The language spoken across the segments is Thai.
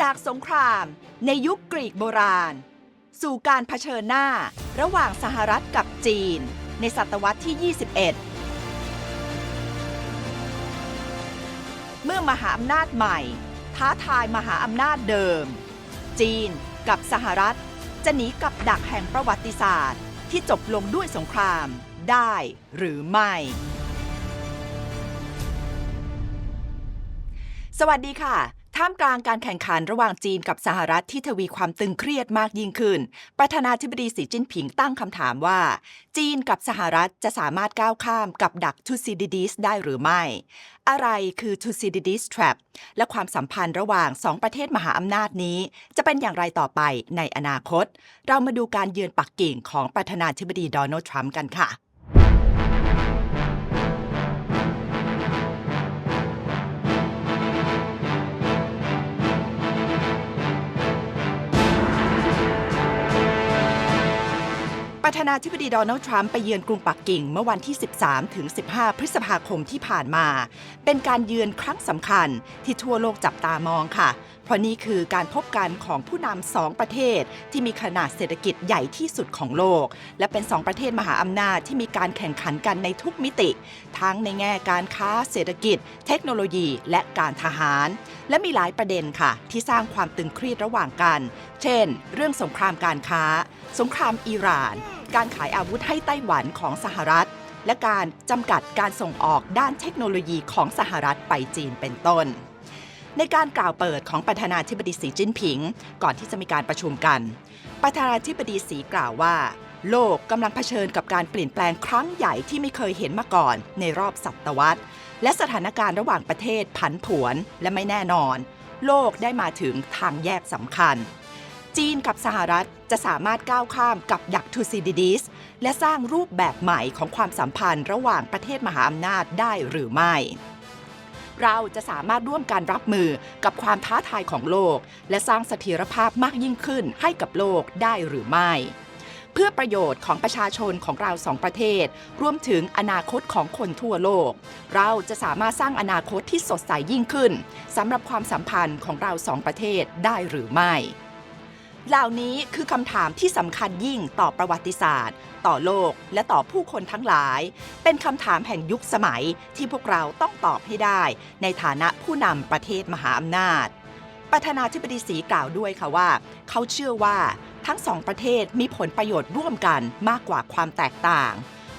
จากสงครามในยุคกรีกโบราณสู่การเผชิญหน้าระหว่างสหรัฐกับจีนในศตวรรษที่ 21 เมื่อมหาอำนาจใหม่ท้าทายมหาอำนาจเดิมจีนกับสหรัฐจะหนีกับดักแห่งประวัติศาสตร์ที่จบลงด้วยสงครามได้หรือไม่ สวัสดีค่ะท่ามกลางการแข่งขันระหว่างจีนกับสหรัฐที่ทวีความตึงเครียดมากยิ่งขึ้นประธานาธิบดีสีจิ้นผิงตั้งคำถามว่าจีนกับสหรัฐจะสามารถก้าวข้ามกับดักทูซิดิดิสได้หรือไม่อะไรคือทูซิดิดิส trap และความสัมพันธ์ระหว่าง2ประเทศมหาอำนาจนี้จะเป็นอย่างไรต่อไปในอนาคตเรามาดูการเยือนปักกิ่งของประธานาธิบดีโดนัลด์ทรัมป์กันค่ะประธานาธิบดีโดนัลด์ทรัมป์ไปเยือนกรุงปักกิ่งเมื่อวันที่ 13-15 พฤษภาคมที่ผ่านมาเป็นการเยือนครั้งสำคัญที่ทั่วโลกจับตามองค่ะเพราะนี่คือการพบกันของผู้นำ2ประเทศที่มีขนาดเศรษฐกิจใหญ่ที่สุดของโลกและเป็น2ประเทศมหาอำนาจที่มีการแข่งขันกันในทุกมิติทั้งในแง่การค้าเศรษฐกิจเทคโนโลยีและการทหารและมีหลายประเด็นค่ะที่สร้างความตึงเครียดระหว่างกันเช่นเรื่องสงครามการค้าสงครามอิหร่านการขายอาวุธให้ไต้หวันของสหรัฐและการจำกัดการส่งออกด้านเทคโนโลยีของสหรัฐไปจีนเป็นต้นในการกล่าวเปิดของประธานาธิบดีสีจิ้นผิงก่อนที่จะมีการประชุมกันประธานาธิบดีสีกล่าวว่าโลกกำลังเผชิญกับการเปลี่ยนแปลงครั้งใหญ่ที่ไม่เคยเห็นมาก่อนในรอบศตวรรษและสถานการณ์ระหว่างประเทศผันผวนและไม่แน่นอนโลกได้มาถึงทางแยกสำคัญจีนกับสหรัฐจะสามารถก้าวข้ามกับดักทูซิดิดิสและสร้างรูปแบบใหม่ของความสัมพันธ์ระหว่างประเทศมหาอำนาจได้หรือไม่เราจะสามารถร่วมกันรับมือกับความท้าทายของโลกและสร้างเสถียรภาพมากยิ่งขึ้นให้กับโลกได้หรือไม่เพื่อประโยชน์ของประชาชนของเรา2ประเทศรวมถึงอนาคตของคนทั่วโลกเราจะสามารถสร้างอนาคตที่สดใสยิ่งขึ้นสำหรับความสัมพันธ์ของเรา2ประเทศได้หรือไม่เหล่านี้คือคำถามที่สำคัญยิ่งต่อประวัติศาสตร์ต่อโลกและต่อผู้คนทั้งหลายเป็นคำถามแห่งยุคสมัยที่พวกเราต้องตอบให้ได้ในฐานะผู้นำประเทศมหาอำนาจประธานาธิบดีสีกล่าวด้วยค่ะว่าเขาเชื่อว่าทั้งสองประเทศมีผลประโยชน์ร่วมกันมากกว่าความแตกต่าง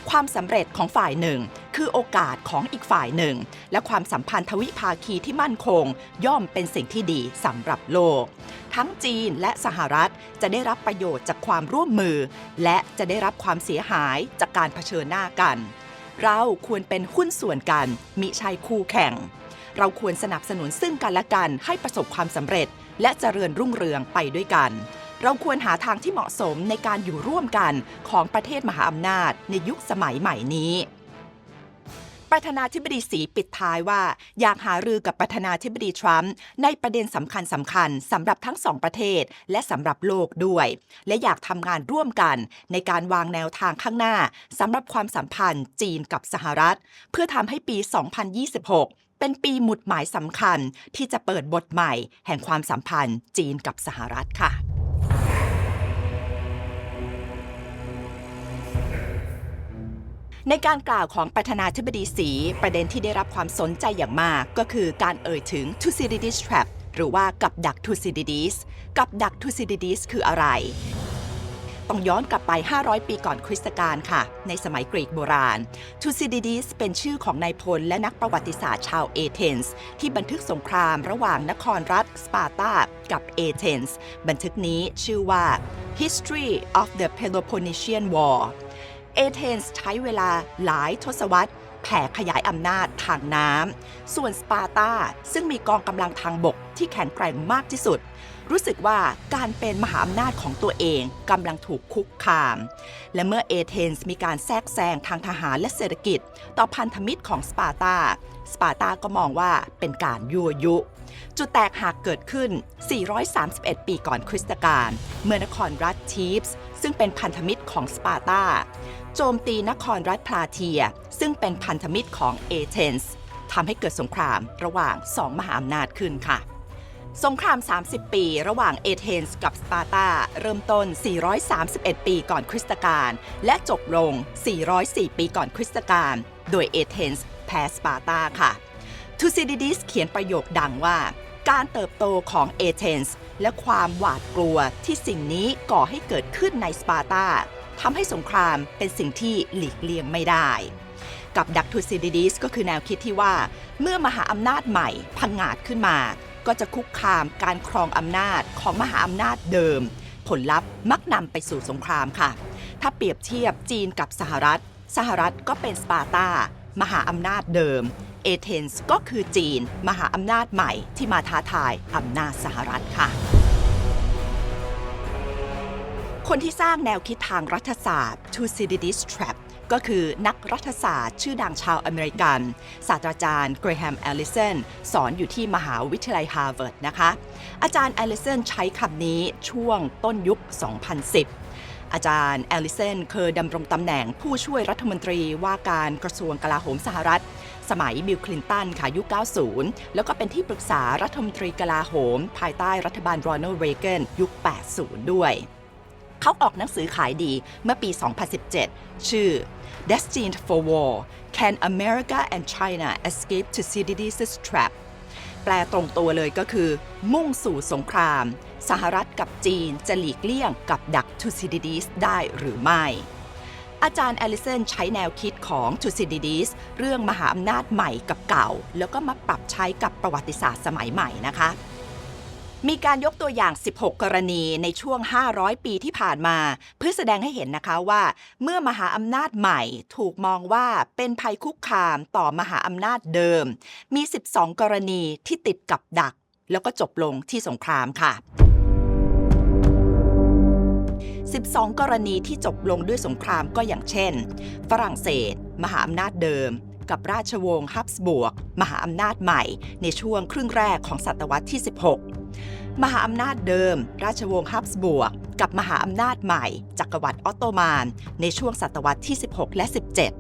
ความสำเร็จของฝ่ายหนึ่งคือโอกาสของอีกฝ่ายหนึ่งและความสัมพันธ์ทวิภาคีที่มั่นคงย่อมเป็นสิ่งที่ดีสำหรับโลกทั้งจีนและสหรัฐจะได้รับประโยชน์จากความร่วมมือและจะได้รับความเสียหายจากการเผชิญหน้ากันเราควรเป็นหุ้นส่วนกันมิใช่คู่แข่งเราควรสนับสนุนซึ่งกันและกันให้ประสบความสำเร็จและเจริญรุ่งเรืองไปด้วยกันเราควรหาทางที่เหมาะสมในการอยู่ร่วมกันของประเทศมหาอำนาจในยุคสมัยใหม่นี้ประธานาธิบดีสีปิดท้ายว่าอยากหารือกับประธานาธิบดีทรัมป์ในประเด็นสำคัญสำหรับทั้งสองประเทศและสำหรับโลกด้วยและอยากทำงานร่วมกันในการวางแนวทางข้างหน้าสำหรับความสัมพันธ์จีนกับสหรัฐเพื่อทำให้ปี 2026 เป็นปีหมุดหมายสำคัญที่จะเปิดบทใหม่แห่งความสัมพันธ์จีนกับสหรัฐค่ะในการกล่าวของประธานาธิบดีสีประเด็นที่ได้รับความสนใจอย่างมากก็คือการเอ่ยถึง Thucydides trap หรือว่ากับดัก Thucydides กับดัก Thucydides คืออะไรต้องย้อนกลับไป500ปีก่อนคริสตกาลค่ะในสมัยกรีกโบราณ Thucydides เป็นชื่อของนายพลและนักประวัติศาสตร์ชาวเอเธนส์ที่บันทึกสงครามระหว่างนครรัฐสปาร์ตากับเอเธนส์บันทึกนี้ชื่อว่า History of the Peloponnesian Warเอเธนส์ใช้เวลาหลายทศวรรษแผ่ขยายอำนาจทางน้ำส่วนสปาร์ตาซึ่งมีกองกำลังทางบกที่แข็งแกร่งมากที่สุดรู้สึกว่าการเป็นมหาอำนาจของตัวเองกำลังถูกคุกคามและเมื่อเอเธนส์มีการแทรกแซงทางทหารและเศรษฐกิจต่อพันธมิตรของสปาร์ตาก็มองว่าเป็นการยั่วยุจุดแตกหักเกิดขึ้น431ปีก่อนคริสตกาลเมื่อนครรัฐทีฟส์ซึ่งเป็นพันธมิตรของสปาร์ตาโจมตีนครรัฐพลาเทียซึ่งเป็นพันธมิตรของเอเธนส์ทำให้เกิดสงครามระหว่าง2มหาอำนาจขึ้นค่ะ สงคราม 30 ปีระหว่างเอเธนส์กับสปาร์ตาเริ่มต้น 431 ปีก่อนคริสตกาลและจบลง 404 ปีก่อนคริสตกาลโดยเอเธนส์แพ้สปาร์ตาค่ะทูซิดิดิสเขียนประโยคดังว่าการเติบโตของเอเธนส์และความหวาดกลัวที่สิ่งนี้ก่อให้เกิดขึ้นในสปาร์ตาทำให้สงครามเป็นสิ่งที่หลีกเลี่ยงไม่ได้กับดักทูซิดิดิสก็คือแนวคิดที่ว่าเมื่อมหาอำนาจใหม่พังงาดขึ้นมาก็จะคุกคามการครองอำนาจของมหาอำนาจเดิมผลลัพธ์มักนำไปสู่สงครามค่ะถ้าเปรียบเทียบจีนกับสหรัฐก็เป็นสปาร์ตามหาอำนาจเดิมเอเธนส์ก็คือจีนมหาอำนาจใหม่ที่มาท้าทายอำนาจสหรัฐค่ะคนที่สร้างแนวคิดทางรัฐศาสตร์ Thucydides Trap ก็คือนักรัฐศาสตร์ชื่อดังชาวอเมริกันศาสตราจารย์เกรแฮม แอลลิสันสอนอยู่ที่มหาวิทยาลัยฮาร์วาร์ดนะคะอาจารย์แอลลิสันใช้คำนี้ช่วงต้นยุค 2010 อาจารย์แอลลิสันเคยดำรงตำแหน่งผู้ช่วยรัฐมนตรีว่าการกระทรวงกลาโหมสหรัฐสมัยบิล คลินตันค่ะยุค 90 แล้วก็เป็นที่ปรึกษารัฐมนตรีกลาโหมภายใต้รัฐบาลโรนัลด์ เรแกนยุค 80 ด้วยเขาออกหนังสือขายดีเมื่อปี 2017 ชื่อ Destined for War: Can America and China Escape Thucydides' Trap แปลตรงตัวเลยก็คือมุ่งสู่สงครามสหรัฐกับจีนจะหลีกเลี่ยงกับดัก Thucydides ได้หรือไม่อาจารย์แอลลิสันใช้แนวคิดของ Thucydides เรื่องมหาอำนาจใหม่กับเก่าแล้วก็มาปรับใช้กับประวัติศาสตร์สมัยใหม่นะคะมีการยกตัวอย่าง 16 กรณีในช่วง 500 ปีที่ผ่านมาเพื่อแสดงให้เห็นนะคะว่าเมื่อมหาอำนาจใหม่ถูกมองว่าเป็นภัยคุกคามต่อมหาอำนาจเดิมมี 12 กรณีที่ติดกับดักแล้วก็จบลงที่สงครามค่ะ12 กรณีที่จบลงด้วยสงครามก็อย่างเช่นฝรั่งเศสมหาอำนาจเดิมกับราชวงศ์ฮับสบวกมหาอำนาจใหม่ในช่วงครึ่งแรกของศตวรรษที่ 16มหาอำนาจเดิมราชวงศ์ฮับสบวกกับมหาอำนาจใหม่จักรวรรดิออตโตมันในช่วงศตวรรษที่ 16 และ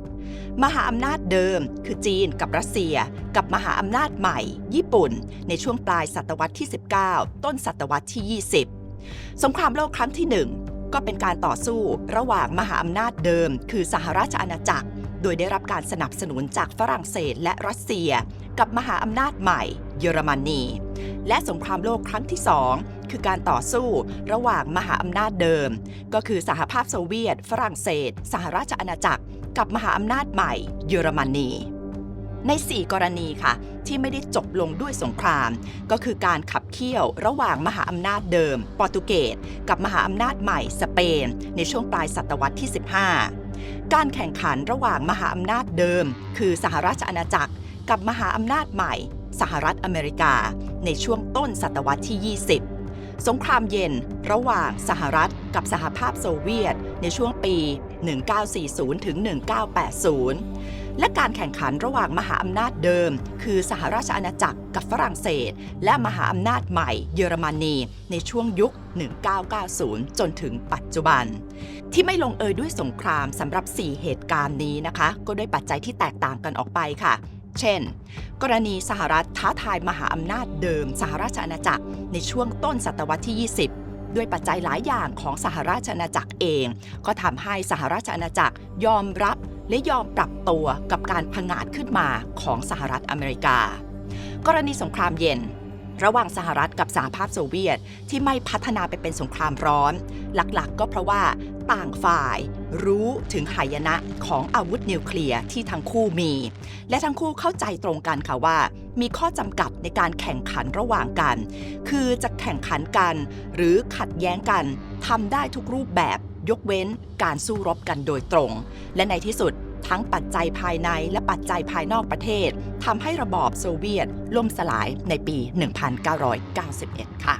17มหาอำนาจเดิมคือจีนกับรัสเซียกับมหาอำนาจใหม่ญี่ปุ่นในช่วงปลายศตวรรษที่ 19 ต้นศตวรรษที่ 20สงครามโลกครั้งที่ 1 ก็เป็นการต่อสู้ระหว่างมหาอำนาจเดิมคือสหราชอาณาจักรโดยได้รับการสนับสนุนจากฝรั่งเศสและรัสเซียกับมหาอำนาจใหม่เยอรมนีและสงครามโลกครั้งที่ 2 คือการต่อสู้ระหว่างมหาอำนาจเดิมก็คือสหภาพโซเวียตฝรั่งเศสสหราชอาณาจักรกับมหาอำนาจใหม่เยอรมนีใน 4 กรณีค่ะที่ไม่ได้จบลงด้วยสงครามก็คือการขับเคี่ยวระหว่างมหาอำนาจเดิมโปรตุเกสกับมหาอำนาจใหม่สเปนในช่วงปลายศตวรรษที่ 15การแข่งขันระหว่างมหาอำนาจเดิมคือสหราชอาณาจักรกับมหาอำนาจใหม่สหรัฐอเมริกาในช่วงต้นศตวรรษที่ 20สงครามเย็นระหว่างสหรัฐกับสหภาพโซเวียตในช่วงปี 1940 ถึง 1980และการแข่งขันระหว่างมหาอำนาจเดิมคือสหราชอาณาจักรกับฝรั่งเศสและมหาอำนาจใหม่เยอรมนีในช่วงยุค 1990 จนถึงปัจจุบันที่ไม่ลงเอยด้วยสงครามสำหรับ 4 เหตุการณ์นี้นะคะก็ด้วยปัจจัยที่แตกต่างกันออกไปค่ะเช่นกรณีสหรัฐท้าทายมหาอำนาจเดิมสหราชอาณาจักรในช่วงต้นศตวรรษที่ 20ด้วยปัจจัยหลายอย่างของสหราชอาณาจักรเองก็ทำให้สหราชอาณาจักรยอมรับและยอมปรับตัวกับการผงาดขึ้นมาของสหรัฐอเมริกากรณีสงครามเย็นระหว่างสหรัฐกับสหภาพโซเวียตที่ไม่พัฒนาไปเป็นสงครามร้อนหลักๆก็เพราะว่าต่างฝ่ายรู้ถึงหายนะของอาวุธนิวเคลียร์ที่ทั้งคู่มีและทั้งคู่เข้าใจตรงกันค่ะว่ามีข้อจำกัดในการแข่งขันระหว่างกันคือจะแข่งขันกันหรือขัดแย้งกันทำได้ทุกรูปแบบยกเว้นการสู้รบกันโดยตรงและในที่สุดทั้งปัจจัยภายในและปัจจัยภายนอกประเทศทำให้ระบอบโซเวียตล่มสลายในปี 1991 ค่ะ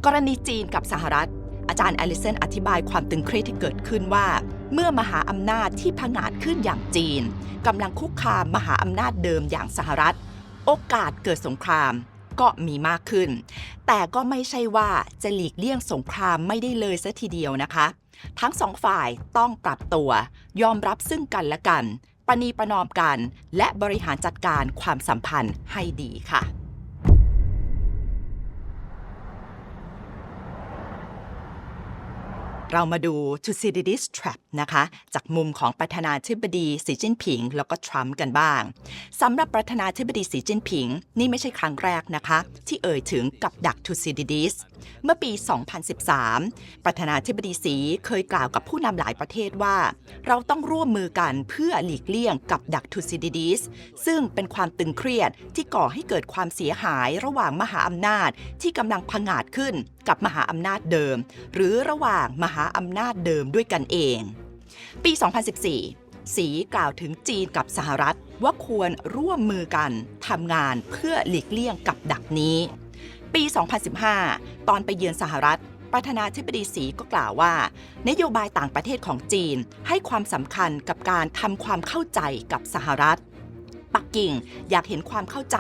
กรณีจีนกับสหรัฐอาจารย์แอลลิสันอธิบายความตึงเครียดที่เกิดขึ้นว่าเมื่อมหาอำนาจที่ผงาดขึ้นอย่างจีนกำลังคุกคามมหาอำนาจเดิมอย่างสหรัฐโอกาสเกิดสงครามก็มีมากขึ้นแต่ก็ไม่ใช่ว่าจะหลีกเลี่ยงสงครามไม่ได้เลยซะทีเดียวนะคะทั้งสองฝ่ายต้องปรับตัวยอมรับซึ่งกันและกันประนีประนอมกันและบริหารจัดการความสัมพันธ์ให้ดีค่ะ เรามาดู Thucydides Trap นะคะจากมุมของประธานาธิบดีสีจิ้นผิงแล้วก็ทรัมป์กันบ้างสำหรับประธานาธิบดีสีจิ้นผิงนี่ไม่ใช่ครั้งแรกนะคะที่เอ่ยถึงกับดัก Thucydides เมื่อปี 2013 ประธานาธิบดีสีเคยกล่าวกับผู้นำหลายประเทศว่าเราต้องร่วมมือกันเพื่อหลีกเลี่ยงกับดัก Thucydides ซึ่งเป็นความตึงเครียดที่ก่อให้เกิดความเสียหายระหว่างมหาอำนาจที่กำลังผงาดขึ้นกับมหาอำนาจเดิมหรือระหว่างมหาอำนาจเดิมด้วยกันเองปี 2014 สีกล่าวถึงจีนกับสหรัฐว่าควรร่วมมือกันทำงานเพื่อหลีกเลี่ยงกับดักนี้ปี 2015 ตอนไปเยือนสหรัฐประธานาธิบดีสีก็กล่าวว่านโยบายต่างประเทศของจีนให้ความสำคัญกับการทำความเข้าใจกับสหรัฐปักกิ่งอยากเห็นความเข้าใจ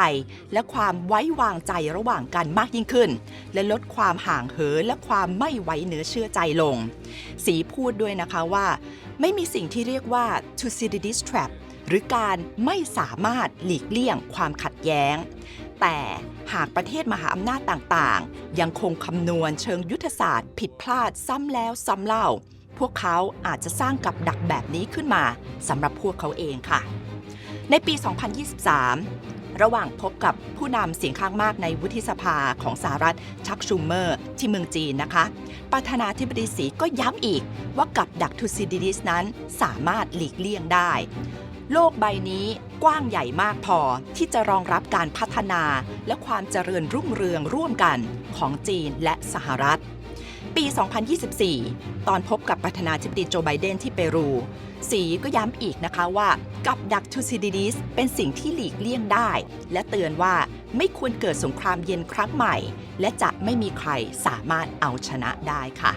และความไว้วางใจระหว่างกันมากยิ่งขึ้นและลดความห่างเหินและความไม่ไว้เนื้อเชื่อใจลงสีพูดด้วยนะคะว่าไม่มีสิ่งที่เรียกว่า Thucydides Trap หรือการไม่สามารถหลีกเลี่ยงความขัดแย้งแต่หากประเทศมหาอำนาจต่างๆยังคงคำนวณเชิงยุทธศาสตร์ผิดพลาดซ้ำแล้วซ้ำเล่าพวกเขาอาจจะสร้างกับดักแบบนี้ขึ้นมาสำหรับพวกเขาเองค่ะในปี 2023 ระหว่างพบกับผู้นำเสียงข้างมากในวุฒิสภาของสหรัฐชักชูเมอร์ที่เมืองจีนนะคะประธานาธิบดีสีก็ย้ำอีกว่ากับดัก Thucydides นั้นสามารถหลีกเลี่ยงได้โลกใบนี้กว้างใหญ่มากพอที่จะรองรับการพัฒนาและความเจริญรุ่งเรืองร่วมกันของจีนและสหรัฐปี 2024 ตอนพบกับประธานาธิบดีโจไบเดนที่เปรูสีก็ย้ำอีกนะคะว่ากับดัก Thucydides เป็นสิ่งที่หลีกเลี่ยงได้และเตือนว่าไม่ควรเกิดสงครามเย็นครั้งใหม่และจะไม่มีใครสามารถเอาชนะได้ค่ะ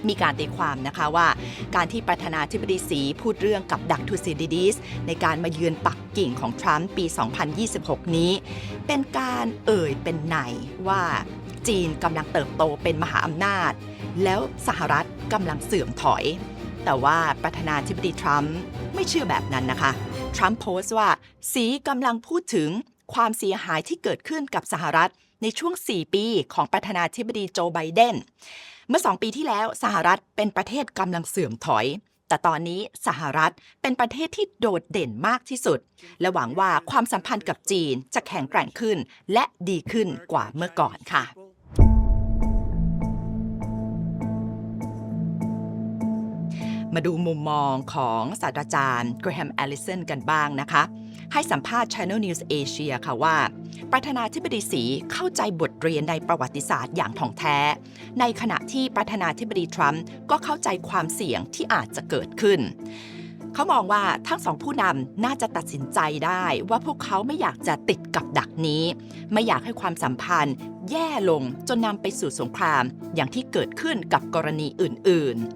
มีการตีความนะคะว่าการที่ประธานาธิบดีสีพูดเรื่องกับดัก Thucydides ในการมาเยือนปักกิ่งของทรัมป์ปี 2026 นี้เป็นการเป็นในว่าจีนกำลังเติบโตเป็นมหาอำนาจแล้วสหรัฐกำลังเสื่อมถอยแต่ว่าประธานาธิบดีทรัมป์ไม่เชื่อแบบนั้นนะคะทรัมป์โพสต์ว่าสีกำลังพูดถึงความเสียหายที่เกิดขึ้นกับสหรัฐในช่วง 4 ปีของประธานาธิบดีโจไบเดนเมื่อ 2 ปีที่แล้วสหรัฐเป็นประเทศกำลังเสื่อมถอยแต่ตอนนี้สหรัฐเป็นประเทศที่โดดเด่นมากที่สุดและหวังว่าความสัมพันธ์กับจีนจะแข็งแกร่งขึ้นและดีขึ้นกว่าเมื่อก่อนค่ะมาดูมุมมองของศาสตราจารย์เกรแฮม แอลลิสันกันบ้างนะคะให้สัมภาษณ์ Channel News Asia ค่ะว่าประธานาธิบดีสีเข้าใจบทเรียนในประวัติศาสตร์อย่างถ่องแท้ในขณะที่ประธานาธิบดีทรัมป์ก็เข้าใจความเสี่ยงที่อาจจะเกิดขึ้นเขามองว่าทั้งสองผู้นำน่าจะตัดสินใจได้ว่าพวกเขาไม่อยากจะติดกับดักนี้ไม่อยากให้ความสัมพันธ์แย่ลงจนนำไปสู่สงครามอย่างที่เกิดขึ้นกับกรณีอื่นๆ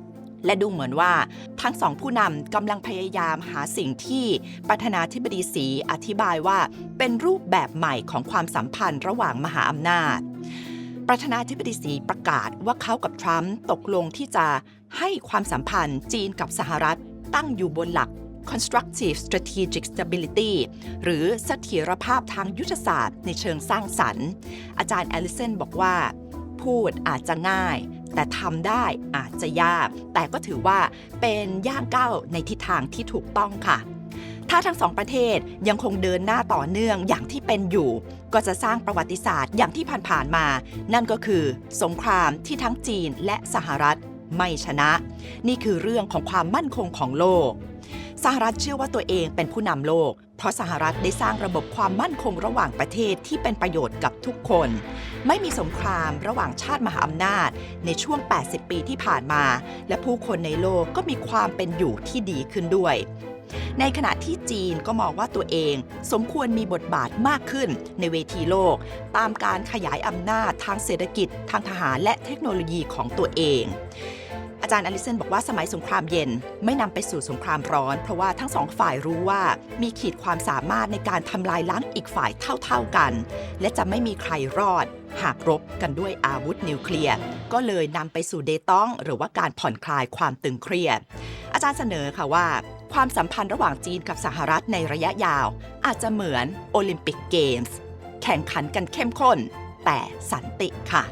และดูเหมือนว่าทั้งสองผู้นำกำลังพยายามหาสิ่งที่ประธานาธิบดีสีอธิบายว่าเป็นรูปแบบใหม่ของความสัมพันธ์ระหว่างมหาอำนาจประธานาธิบดีสีประกาศว่าเขากับทรัมป์ตกลงที่จะให้ความสัมพันธ์จีนกับสหรัฐตั้งอยู่บนหลัก constructive strategic stability หรือเสถียรภาพทางยุทธศาสตร์ในเชิงสร้างสรรค์อาจารย์แอลลิสันบอกว่าพูดอาจจะง่ายแต่ทำได้อาจจะยากแต่ก็ถือว่าเป็นย่างก้าวในทิศทางที่ถูกต้องค่ะถ้าทั้งสองประเทศยังคงเดินหน้าต่อเนื่องอย่างที่เป็นอยู่ก็จะสร้างประวัติศาสตร์อย่างที่ผ่านๆมานั่นก็คือสงครามที่ทั้งจีนและสหรัฐไม่ชนะนี่คือเรื่องของความมั่นคงของโลกสหรัฐเชื่อว่าตัวเองเป็นผู้นำโลกเพราะสหรัฐได้สร้างระบบความมั่นคงระหว่างประเทศที่เป็นประโยชน์กับทุกคนไม่มีสงครามระหว่างชาติมหาอำนาจในช่วง 80 ปีที่ผ่านมาและผู้คนในโลกก็มีความเป็นอยู่ที่ดีขึ้นด้วยในขณะที่จีนก็มองว่าตัวเองสมควรมีบทบาทมากขึ้นในเวทีโลกตามการขยายอำนาจทางเศรษฐกิจทางทหารและเทคโนโลยีของตัวเองอาจารย์อลิสันบอกว่าสมัยสงครามเย็นไม่นำไปสู่สงครามร้อนเพราะว่าทั้งสองฝ่ายรู้ว่ามีขีดความสามารถในการทำลายล้างอีกฝ่ายเท่าๆกันและจะไม่มีใครรอดหากรบกันด้วยอาวุธนิวเคลียร์ก็เลยนำไปสู่เดตองหรือว่าการผ่อนคลายความตึงเครียดอาจารย์เสนอค่ะว่าความสัมพันธ์ระหว่างจีนกับสหรัฐในระยะยาวอาจจะเหมือนโอลิมปิกเกมส์แข่งขันกันเข้มข้น แต่สันติค่ะ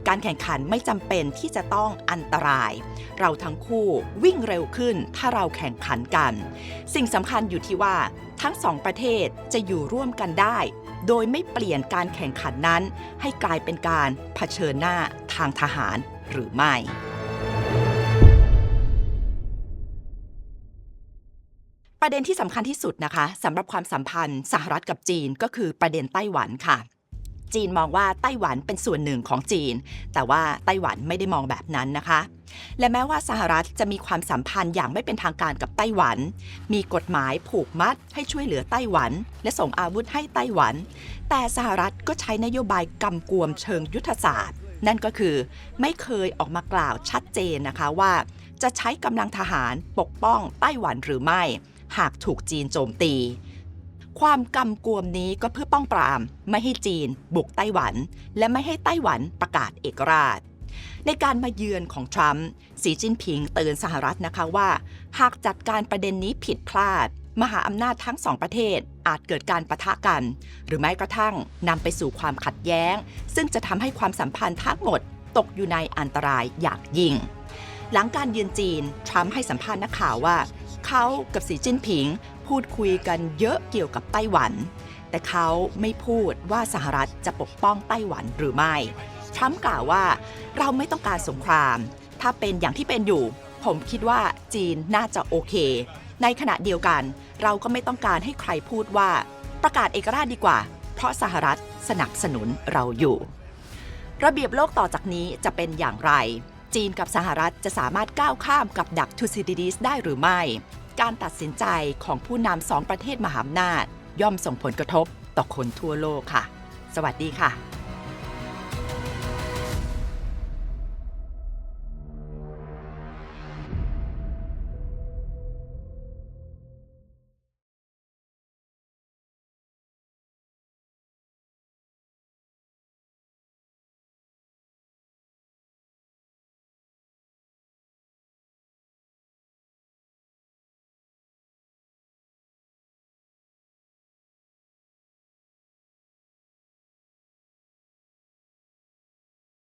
การแข่งขันไม่จำเป็นที่จะต้องอันตรายเราทั้งคู่วิ่งเร็วขึ้นถ้าเราแข่งขันกันสิ่งสำคัญอยู่ที่ว่าทั้งสองประเทศจะอยู่ร่วมกันได้โดยไม่เปลี่ยนการแข่งขันนั้นให้กลายเป็นการเผชิญหน้าทางทหารหรือไม่ประเด็นที่สำคัญที่สุดนะคะสำหรับความสัมพันธ์สหรัฐกับจีนก็คือประเด็นไต้หวันค่ะจีนมองว่าไต้หวันเป็นส่วนหนึ่งของจีนแต่ว่าไต้หวันไม่ได้มองแบบนั้นนะคะและแม้ว่าสหรัฐจะมีความสัมพันธ์อย่างไม่เป็นทางการกับไต้หวันมีกฎหมายผูกมัดให้ช่วยเหลือไต้หวันและส่งอาวุธให้ไต้หวันแต่สหรัฐก็ใช้นโยบายกำกวมเชิงยุทธศาสตร์นั่นก็คือไม่เคยออกมากล่าวชัดเจนนะคะว่าจะใช้กำลังทหารปกป้องไต้หวันหรือไม่หากถูกจีนโจมตีความกำกวมนี้ก็เพื่อป้องปรามไม่ให้จีนบุกไต้หวันและไม่ให้ไต้หวันประกาศเอกราชในการมาเยือนของทรัมป์สีจิ้นผิงเตือนสหรัฐนะคะว่าหากจัดการประเด็นนี้ผิดพลาดมหาอำนาจทั้งสองประเทศอาจเกิดการปะทะกันหรือแม้กระทั่งนำไปสู่ความขัดแย้งซึ่งจะทำให้ความสัมพันธ์ทั้งหมดตกอยู่ในอันตรายอย่างยิ่งหลังการเยือนจีนทรัมป์ให้สัมภาษณ์นักข่าวว่าเขากับสีจิ้นผิงพูดคุยกันเยอะเกี่ยวกับไต้หวันแต่เขาไม่พูดว่าสหรัฐจะปกป้องไต้หวันหรือไม่ทรัมป์กล่าวว่าเราไม่ต้องการสงครามถ้าเป็นอย่างที่เป็นอยู่ผมคิดว่าจีนน่าจะโอเคในขณะเดียวกันเราก็ไม่ต้องการให้ใครพูดว่าประกาศเอกราชดีกว่าเพราะสหรัฐสนับสนุนเราอยู่ระเบียบโลกต่อจากนี้จะเป็นอย่างไรจีนกับสหรัฐจะสามารถก้าวข้ามกับดักทูซิดิดิสได้หรือไม่การตัดสินใจของผู้นำสองประเทศมหาอำนาจย่อมส่งผลกระทบต่อคนทั่วโลกค่ะสวัสดีค่ะ